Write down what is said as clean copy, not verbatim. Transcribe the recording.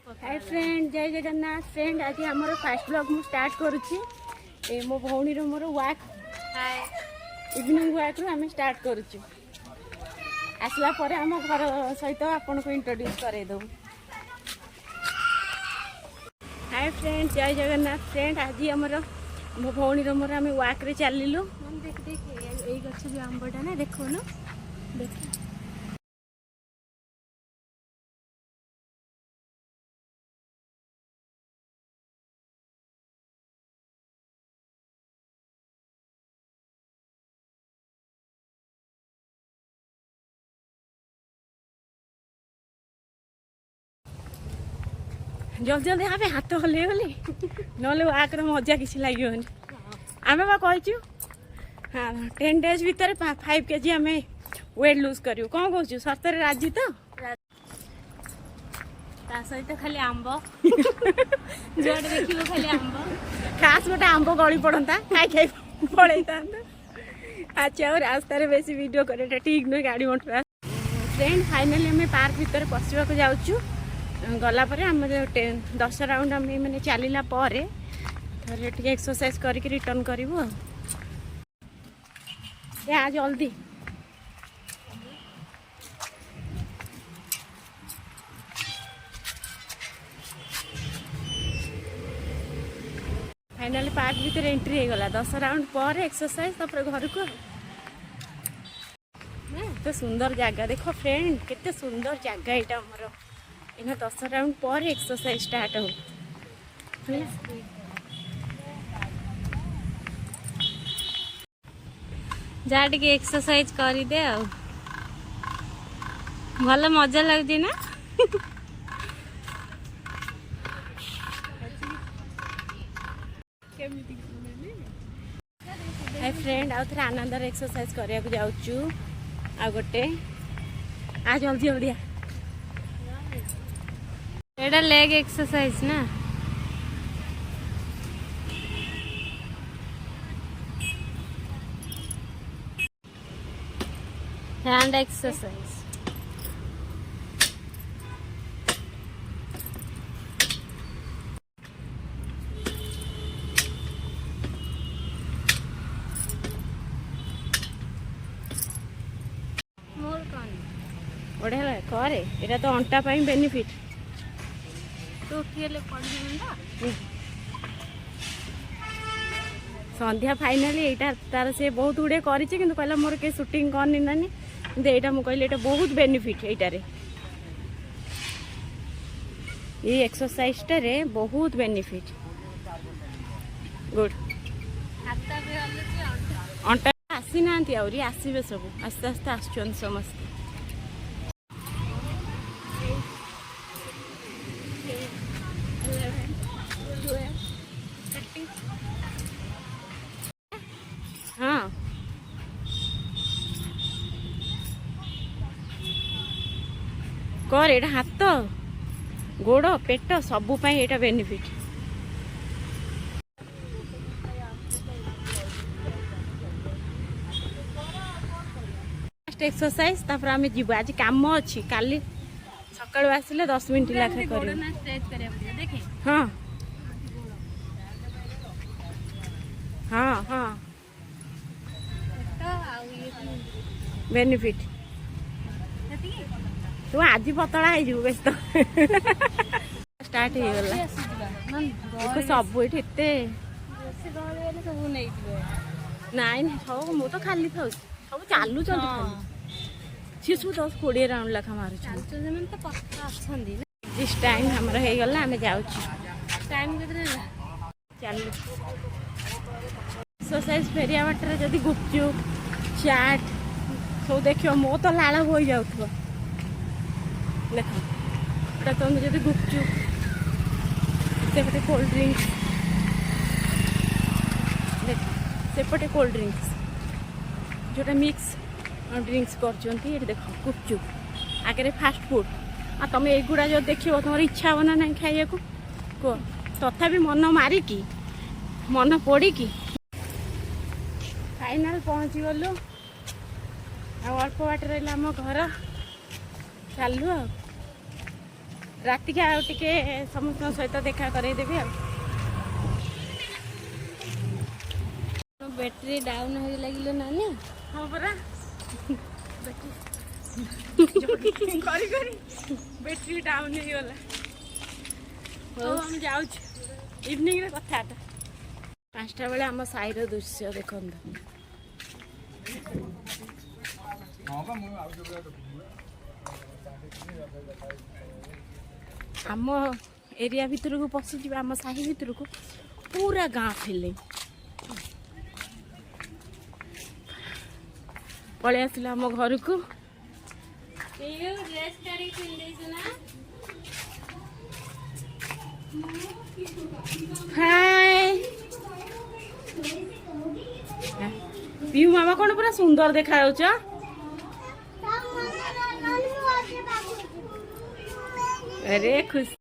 Hi friend, जय Jagannath friend. आज आमर फास्ट ब्लॉग मु स्टार्ट करुच्ची। मो भौणी मोर वाक इवनिंग वाक रू आम स्टार्ट करुच्चु। आसला पर आम घर सहित आपन को इंट्रोड्यूस करे दो। हाय फ्रेंड, जय जगन्नाथ फ्रेंड। आज आमर मो भौणी मोर आम वाक रे चलिलु। देख देख यही गछ भी आंबटा ना, देखो ना देख। जल्दी जल्दी आम हाथ हल्ले गली ना वाकर मजा किसी लगे। आम कहचु हाँ 10 days भितर 5 kg आम वेट लूज करूँ। कौन कौन सतर राजी तो सहित खाली आंब जो देखिए खाली आंब खास गोटे आंब गली पड़ता खाई खाई पड़े था। अच्छा और रास्तार बेसी वीडियो करे ठीक नुहे गाड़ी मोटर। फ्रेंड फाइनाली आम पार्क भितर पशिवाक जाऊँ। गला पर आम 10 राउंड आम मैंने चलला थे टे एक्सरसाइज करके रिटर्न करूँ। आ जल्दी फाइनाली पार्क भीतर एंट्री हो गला। 10 राउंड पर एक्सरसाइज घर को। तो सुंदर जगह देखो फ्रेंड, केते सुंदर जगह यहाँ आमर इन 10 राउंड पर एक्सरसाइज स्टार्ट हो। जा टे एक्सरसाइज कर दे आ भल मजा लगुच ना। हाय फ्रेंड, आउ थे आनंदर एक्सरसाइज करने को जाऊँ। आ गोटे आ जल्दी जल्दी एटा लेग एक्सरसाइज ना। हैंड एक्सरसाइज बढ़िया करे। एटा तो अंटा पाई बेनिफिट। तो संध्या फाइनाली यहाँ तार से बहुत गुड़े कर कहला मोर के शूटिंग करनी ना यहाँ मुझे कहली बहुत बेनिफिट यहाँ ये एक्सरसाइज टारे बहुत बेनिफिट गुड। अंटा आसी ना आसवे सब आस्ते आस्ते आसुन समस्त। हाँ कर एटा हाथ गोड़ पेट सबू पाई एटा बेनिफिट। एक्सरसाइज तापर आम जीव आज काम अच्छी काली सकाळु आसिले 10 मिनट लाखे कर। हाँ हाँ हाँ बेनिफिट। तू आज पतला हो व्यस्त स्टार्ट हो गला सब ये नाइन सब मु तो खाली था सब चालू शिशु 10-20 राउंड लखा मार टाइम हमारा हो गला। आम जाऊँ टाइम चल एक्सरसाइज फेरिया बाटर जदि गुपचुप चाट सब देखियो मो तो लाल हो जाऊ देख तुम जब गुपचुप सेपटे कोल्ड ड्रिंक्स देख सेपटे कोल्ड ड्रिंक्स जोटा मिक्स ड्रिंक्स कर देख गुपचुप आगे फास्ट फूड आ तुम युड़ा जो देख तुम इच्छा हो ना ना खाइए को कह तथापि मन मारिकी मन पड़ी फाइनाल पहुँची गलु। अल्प बाट रहा आम घर चलु राति के आउ टिके समस्त सहित देखा करदेवी आ बैटरी डाउन हो लगे नानी हाँ परा बैटरी डाउन हो गला तो हम जाऊ इवनिंग रे कथा 5टा बेले आम साईर दृश्य देखो आम एरिया भितर को पशि आम साही भितर को पूरा गाँ फिलिंग पलि आसिला आम घर को हाय पियू मामा कौन पूरा सुंदर देखा अरे खुश